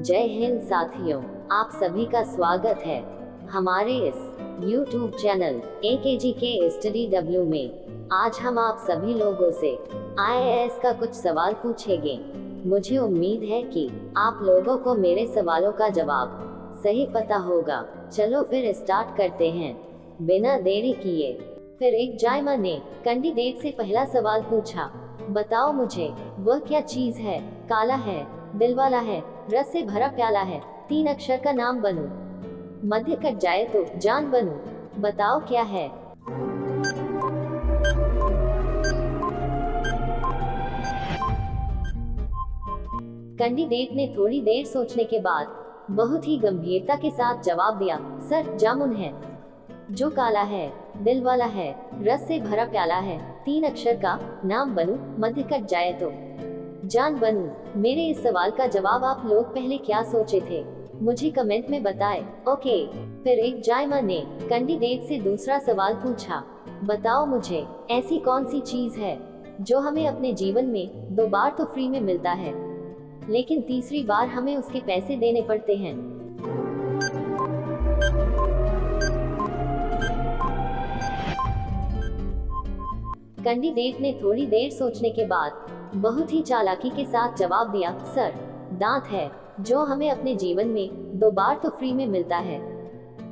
जय हिंद साथियों, आप सभी का स्वागत है हमारे इस YouTube channel AKGK study W में। आज हम आप सभी लोगों से IAS का कुछ सवाल पूछेंगे। मुझे उम्मीद है कि आप लोगों को मेरे सवालों का जवाब सही पता होगा। चलो फिर स्टार्ट करते हैं बिना देरी किए। फिर एक जायमा ने कैंडिडेट से पहला सवाल पूछा, बताओ मुझे वह क्या चीज है, काला है, दिल वाला है, रस से भरा प्याला है, 3 अक्षर का नाम बनूं, मध्य कट जाए तो जान बनूं, बताओ क्या है। कैंडिडेट ने थोड़ी देर सोचने के बाद बहुत ही गंभीरता के साथ जवाब दिया, सर जामुन है, जो काला है, दिल वाला है, रस से भरा प्याला है, 3 अक्षर का नाम बनूं, मध्य कट जाए तो जान बनूं। मेरे इस सवाल का जवाब आप लोग पहले क्या सोचे थे, मुझे कमेंट में बताएं। ओके। फिर एक जायमा ने कैंडिडेट से दूसरा सवाल पूछा, बताओ मुझे ऐसी कौन सी चीज है जो हमें अपने जीवन में 2 बार तो फ्री में मिलता है, लेकिन तीसरी बार हमें उसके पैसे देने पड़ते हैं। कैंडिडेट ने थोड़ी देर सोचने के बाद बहुत ही चालाकी के साथ जवाब दिया, सर दांत है, जो हमें अपने जीवन में 2 बार तो फ्री में मिलता है,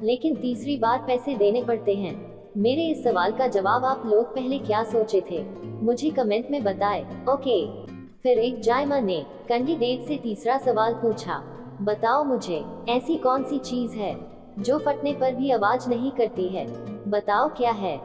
लेकिन तीसरी बार पैसे देने पड़ते हैं। मेरे इस सवाल का जवाब आप लोग पहले क्या सोचे थे, मुझे कमेंट में बताएं। ओके। फिर एक जायमा ने कैंडिडेट से तीसरा सवाल पूछा, बताओ मुझे ऐसी कौन सी चीज है जो फटने पर भी आवाज नहीं करती है, बताओ क्या है।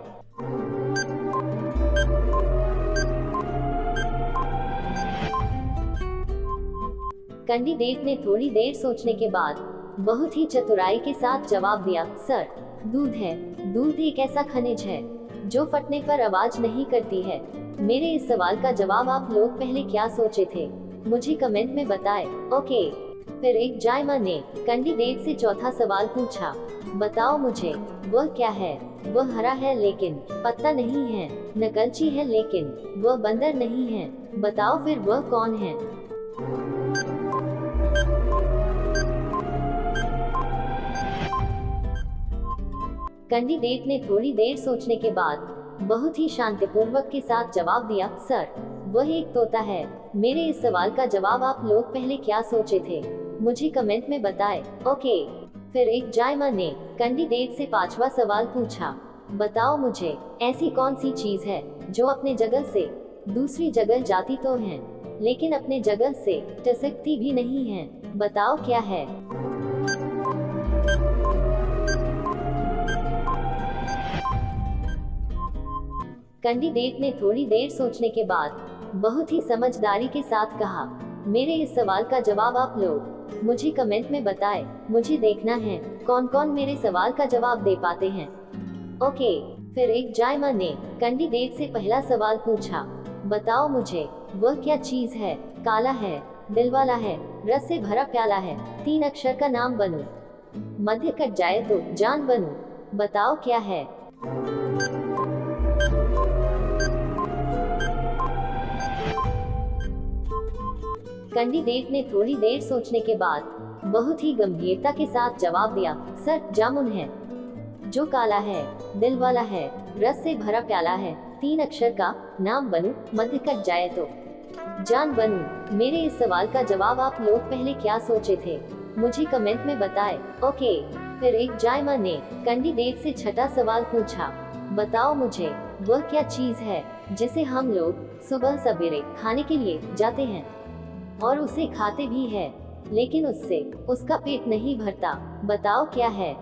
कैंडिडेट ने थोड़ी देर सोचने के बाद बहुत ही चतुराई के साथ जवाब दिया, सर दूध है, दूध एक ऐसा खनिज है जो फटने पर आवाज नहीं करती है। मेरे इस सवाल का जवाब आप लोग पहले क्या सोचे थे, मुझे कमेंट में बताएं। ओके। फिर एक जायमा ने कैंडिडेट से चौथा सवाल पूछा, बताओ मुझे वह क्या है, वह हरा है लेकिन पत्ता नहीं है, नकलची है लेकिन वह बंदर नहीं है, बताओ फिर वह कौन है। कैंडिडेट ने थोड़ी देर सोचने के बाद बहुत ही शांतिपूर्वक के साथ जवाब दिया, सर वह एक तोता है। मेरे इस सवाल का जवाब आप लोग पहले क्या सोचे थे, मुझे कमेंट में बताएं। ओके। फिर एक जायमा ने कैंडिडेट से 5वां सवाल पूछा, बताओ मुझे ऐसी कौन सी चीज है जो अपने जगह से दूसरी जगह जाती तो है, लेकिन अपने जगह से टसकती भी नहीं है, बताओ क्या है। कैंडिडेट ने थोड़ी देर सोचने के बाद बहुत ही समझदारी के साथ कहा, मेरे इस सवाल का जवाब आप लोग मुझे कमेंट में बताएं, मुझे देखना है कौन कौन मेरे सवाल का जवाब दे पाते हैं। ओके। फिर एक जायमा ने कैंडिडेट से पहला सवाल पूछा, बताओ मुझे वह क्या चीज है, काला है, दिल वाला है, रस से भरा प्याला है, 3 अक्षर का नाम बनूं, मध्य कट जाए तो जान बनूं, बताओ क्या है। कैंडिडेट ने थोड़ी देर सोचने के बाद बहुत ही गंभीरता के साथ जवाब दिया, सर जामुन है, जो काला है, दिल वाला है, रस से भरा प्याला है, 3 अक्षर का नाम बनूं, मध्य कट जाए तो जान बनूं। मेरे इस सवाल का जवाब आप लोग पहले क्या सोचे थे, मुझे कमेंट में बताएं। ओके। फिर एक जायमा ने कैंडिडेट से 6वां सवाल पूछा, बताओ मुझे वह क्या चीज है जिसे हम लोग सुबह सवेरे खाने के लिए जाते हैं और उसे खाते भी है, लेकिन उससे उसका पेट नहीं भरता, बताओ क्या है।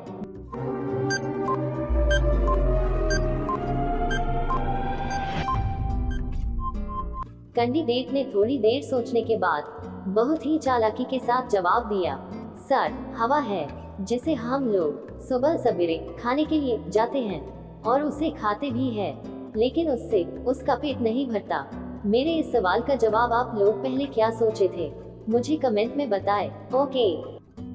कैंडिडेट ने थोड़ी देर सोचने के बाद बहुत ही चालाकी के साथ जवाब दिया, सर हवा है, जिसे हम लोग सुबह सवेरे खाने के लिए जाते हैं और उसे खाते भी है, लेकिन उससे उसका पेट नहीं भरता। मेरे इस सवाल का जवाब आप लोग पहले क्या सोचे थे, मुझे कमेंट में बताएं। ओके।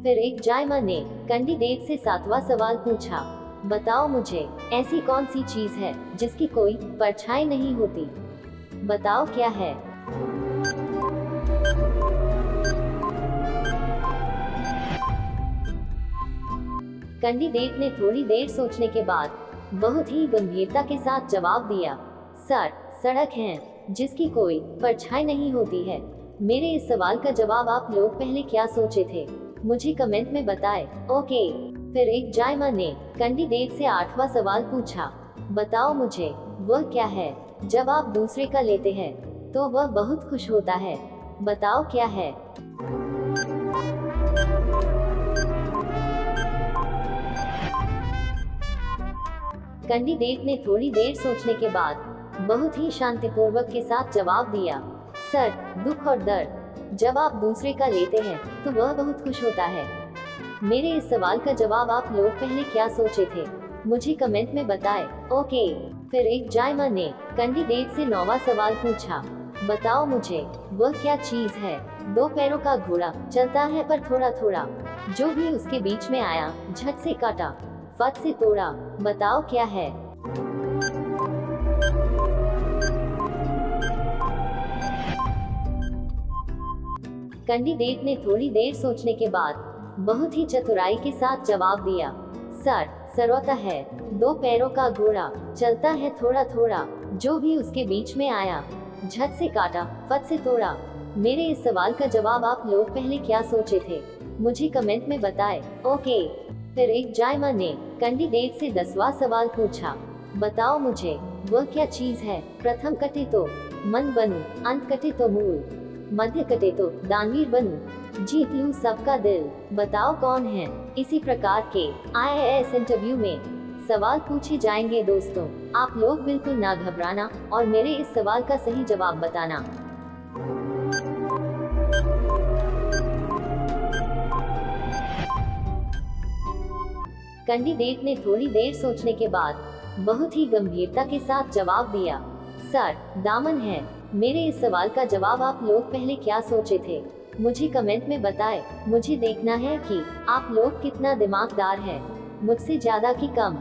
फिर एक जायमा ने कैंडिडेट से 7वां सवाल पूछा, बताओ मुझे ऐसी कौन सी चीज है जिसकी कोई परछाई नहीं होती, बताओ क्या है। कैंडिडेट ने थोड़ी देर सोचने के बाद बहुत ही गंभीरता के साथ जवाब दिया, सर, सड़क है जिसकी कोई परछाई नहीं होती है। मेरे इस सवाल का जवाब आप लोग पहले क्या सोचे थे, मुझे कमेंट में बताएं। ओके। फिर एक जायमा ने कैंडिडेट से 8वां सवाल पूछा, बताओ मुझे वह क्या है जब आप दूसरे का लेते हैं तो वह बहुत खुश होता है, बताओ क्या है। कैंडिडेट ने थोड़ी देर सोचने के बाद बहुत ही शांतिपूर्वक के साथ जवाब दिया, सर, दुख और दर्द। जब आप दूसरे का लेते हैं तो वह बहुत खुश होता है। मेरे इस सवाल का जवाब आप लोग पहले क्या सोचे थे, मुझे कमेंट में बताएं। ओके। फिर एक जायमा ने कैंडिडेट से 9वां सवाल पूछा, बताओ मुझे वह क्या चीज है, 2 पैरों का घोड़ा, चलता है पर थोड़ा थोड़ा, जो भी उसके बीच में आया झट से काटा, फट से तोड़ा, बताओ क्या है। कैंडिडेट ने थोड़ी देर सोचने के बाद बहुत ही चतुराई के साथ जवाब दिया, सर, सरौता है, 2 पैरों का घोड़ा, चलता है थोड़ा थोड़ा, जो भी उसके बीच में आया झट से काटा, फट से तोड़ा। मेरे इस सवाल का जवाब आप लोग पहले क्या सोचे थे, मुझे कमेंट में बताएं। ओके। फिर एक जायमा ने कैंडिडेट से 10वां सवाल पूछा, बताओ मुझे वह क्या चीज है, प्रथम कटे तो मन बनूं, अंत कटे तो मूल, मध्य कटे तो दानवीर बनूं, जीत लूं सबका दिल, बताओ कौन है। इसी प्रकार के IAS इंटरव्यू में सवाल पूछे जाएंगे दोस्तों, आप लोग बिल्कुल ना घबराना और मेरे इस सवाल का सही जवाब बताना। कैंडिडेट ने थोड़ी देर सोचने के बाद बहुत ही गंभीरता के साथ जवाब दिया, सर, दामन है। मेरे इस सवाल का जवाब आप लोग पहले क्या सोचे थे, मुझे कमेंट में बताएं। मुझे देखना है कि आप लोग कितना दिमागदार हैं, मुझसे ज्यादा कि कम।